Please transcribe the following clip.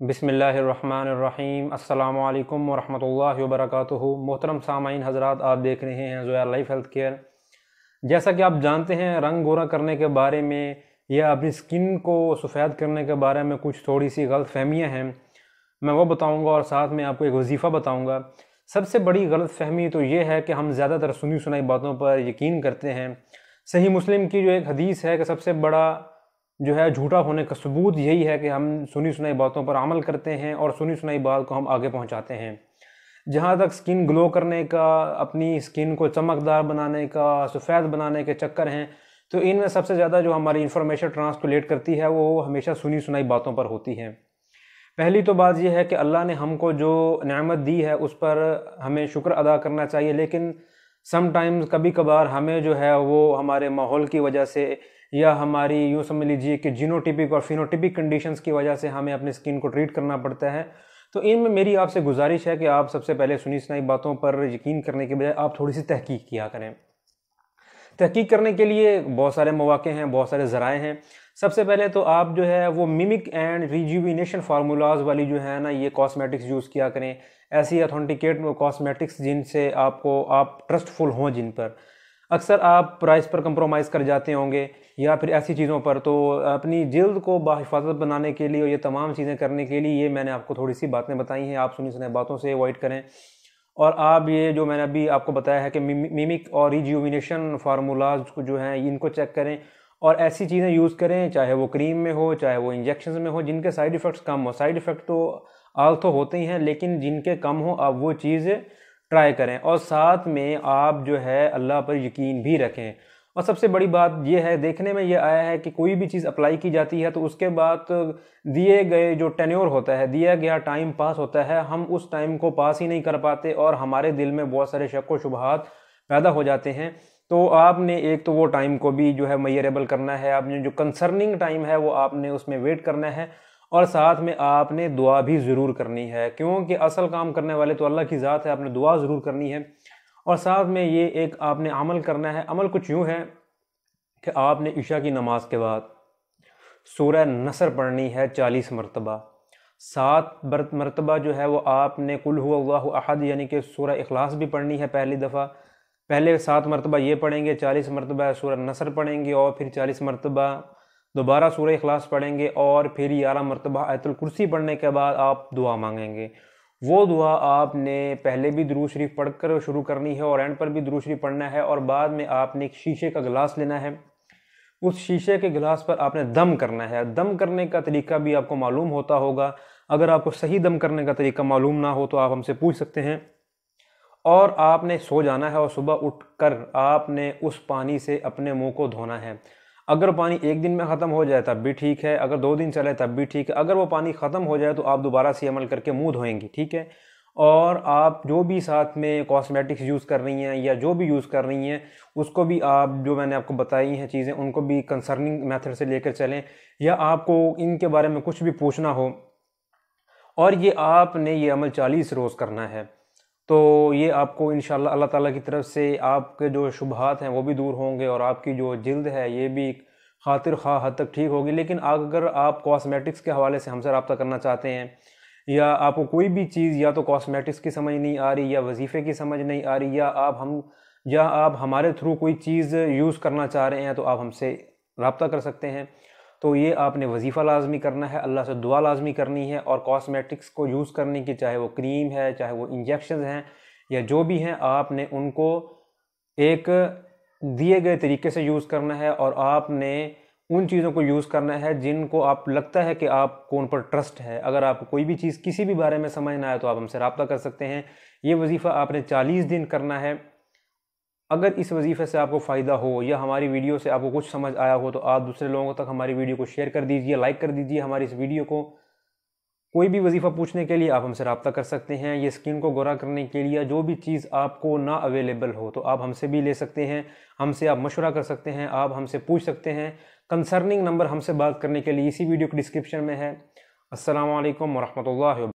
बिस्मिल्लाहिर्रहमानिर्रहीम अस्सलामु अलैकुम वरहमतुल्लाहि वबरकातुहू। मोहतरम सामाईन हज़रात, आप देख रहे हैं ज़ोया लाइफ हेल्थ केयर। जैसा कि आप जानते हैं, रंग गोरा करने के बारे में या अपनी स्किन को सफ़ेद करने के बारे में कुछ थोड़ी सी गलत फहमियाँ हैं, मैं वो बताऊंगा और साथ में आपको एक वजीफ़ा बताऊंगा। सबसे बड़ी गलत फहमी तो ये है कि हम ज़्यादातर सुनी सुनाई बातों पर यकीन करते हैं। सही मुस्लिम की जो एक हदीस है कि सबसे बड़ा जो है झूठा होने का सबूत यही है कि हम सुनी सुनाई बातों पर अमल करते हैं और सुनी सुनाई बात को हम आगे पहुंचाते हैं। जहां तक स्किन ग्लो करने का, अपनी स्किन को चमकदार बनाने का, सफ़ेद बनाने के चक्कर हैं, तो इनमें सबसे ज़्यादा जो हमारी इन्फॉर्मेशन ट्रांसलेट करती है वो हमेशा सुनी सुनाई बातों पर होती है। पहली तो बात यह है कि अल्लाह ने हमको जो नेमत दी है उस पर हमें शुक्र अदा करना चाहिए, लेकिन समटाइम्स कभी कभार हमें जो है वो हमारे माहौल की वजह से या हमारी यूँ समझ लीजिए कि जीनोटिपिक और फिनोटिपिक कंडीशंस की वजह से हमें अपनी स्किन को ट्रीट करना पड़ता है। तो इनमें मेरी आपसे गुजारिश है कि आप सबसे पहले सुनी सुनाई बातों पर यकीन करने के बजाय आप थोड़ी सी तहकीक किया करें। तहकीक करने के लिए बहुत सारे मौके हैं, बहुत सारे ज़राए हैं। सबसे पहले तो आप जो है वो मिमिक एंड रिजुविनेशन फार्मूलाज वाली जो है ना, ये कॉस्मेटिक्स यूज़ किया करें। ऐसी ऑथेंटिकेट कॉस्मेटिक्स जिनसे आप ट्रस्टफुल हों, जिन पर अक्सर आप प्राइस पर कंप्रोमाइज़ कर जाते होंगे या फिर ऐसी चीज़ों पर। तो अपनी जिल्द को बाहिफाजत बनाने के लिए और ये तमाम चीज़ें करने के लिए ये मैंने आपको थोड़ी सी बातें बताई हैं। आप सुनी सुनाई बातों से अवॉइड करें और आप ये जो मैंने अभी आपको बताया है कि मिमिक और रिजुविनेशन फार्मूलाज को जो हैं इनको चेक करें और ऐसी चीज़ें यूज़ करें, चाहे वो क्रीम में हो चाहे वो इंजेक्शन में हो, जिनके साइड इफ़ेक्ट्स कम हो। साइड इफ़ेक्ट तो आल तो होते ही हैं, लेकिन जिनके कम हो आप वो चीज़ ट्राई करें और साथ में आप जो है अल्लाह पर यकीन भी रखें। और सबसे बड़ी बात यह है, देखने में ये आया है कि कोई भी चीज़ अप्लाई की जाती है तो उसके बाद दिए गए जो टेन्योर होता है, दिया गया टाइम पास होता है, हम उस टाइम को पास ही नहीं कर पाते और हमारे दिल में बहुत सारे शक व शुबहात पैदा हो जाते हैं। तो आपने एक तो वो टाइम को भी जो है मेजरेबल करना है, आपने जो कंसर्निंग टाइम है वो आपने उसमें वेट करना है और साथ में आपने दुआ भी ज़रूर करनी है, क्योंकि असल काम करने वाले तो अल्लाह की ज़ात है। आपने दुआ ज़रूर करनी है और साथ में ये एक आपने अमल करना है। अमल कुछ यूँ है कि आपने इशा की नमाज के बाद सूरह नसर पढ़नी है 40 मरतबा। 7 मरतबा जो है वो आपने कुल हुवल्लाहु अहद यानी कि सूरह इखलास भी पढ़नी है पहली दफ़ा। पहले 7 मरतबा ये पढ़ेंगे, 40 मरतबा सूरह नसर पढ़ेंगे और फिर 40 मरतबा दोबारा सूरह इखलास पढ़ेंगे और फिर 11 मरतबा आयतुल कुर्सी पढ़ने के बाद आप दुआ मांगेंगे। वो दुआ आपने पहले भी दुरूद शरीफ पढ़कर शुरू करनी है और एंड पर भी दुरूद शरीफ पढ़ना है और बाद में आपने एक शीशे का गिलास लेना है। उस शीशे के गिलास पर आपने दम करना है। दम करने का तरीका भी आपको मालूम होता होगा। अगर आपको सही दम करने का तरीका मालूम ना हो तो आप हमसे पूछ सकते हैं। और आपने सो जाना है और सुबह उठकर आपने उस पानी से अपने मुंह को धोना है। अगर पानी एक दिन में ख़त्म हो जाए तब भी ठीक है, अगर 2 दिन चले तब भी ठीक है। अगर वो पानी ख़त्म हो जाए तो आप दोबारा से अमल करके मुंह धोएंगी, ठीक है। और आप जो भी साथ में कॉस्मेटिक्स यूज़ कर रही हैं या जो भी यूज़ कर रही हैं उसको भी आप जो मैंने आपको बताई हैं चीज़ें उनको भी कंसर्निंग मेथड से लेकर चलें, या आपको इनके बारे में कुछ भी पूछना हो और ये आपने ये अमल 40 रोज़ करना है, तो ये आपको इंशाल्लाह अल्लाह ताला की तरफ से आपके जो शुबहात हैं वो भी दूर होंगे और आपकी जो जिल्द है ये भी खातिर खा हद तक ठीक होगी। लेकिन अगर आप कॉस्मेटिक्स के हवाले से हमसे रब्ता करना चाहते हैं या आपको कोई भी चीज़ या तो कॉस्मेटिक्स की समझ नहीं आ रही या वजीफ़े की समझ नहीं आ रही या आप हमारे थ्रू कोई चीज़ यूज़ करना चाह रहे हैं, तो आप हमसे रब्ता कर सकते हैं। तो ये आपने वजीफ़ा लाजमी करना है, अल्लाह से दुआ लाजमी करनी है और कॉस्मेटिक्स को यूज़ करने की, चाहे वो क्रीम है चाहे वो इंजेक्शन हैं या जो भी हैं, आपने उनको एक दिए गए तरीके से यूज़ करना है और आपने उन चीज़ों को यूज़ करना है जिनको आप लगता है कि आपको उन पर ट्रस्ट है। अगर आपको कोई भी चीज़ किसी भी बारे में समझ ना आए तो आप हमसे रब्ता कर सकते हैं। ये वजीफ़ा आपने 40 दिन करना है। अगर इस वजीफ़े से आपको फ़ायदा हो या हमारी वीडियो से आपको कुछ समझ आया हो तो आप दूसरे लोगों तक हमारी वीडियो को शेयर कर दीजिए, लाइक कर दीजिए हमारी इस वीडियो को। कोई भी वजीफ़ा पूछने के लिए आप हमसे रब्ता कर सकते हैं। ये स्किन को गोरा करने के लिए जो भी चीज़ आपको ना अवेलेबल हो तो आप हमसे भी ले सकते हैं, हमसे आप मशवरा कर सकते हैं, आप हमसे पूछ सकते हैं। कंसर्निंग नंबर हमसे बात करने के लिए इसी वीडियो के डिस्क्रिप्शन में है। अस्सलामु अलैकुम वरहमतुल्लाहि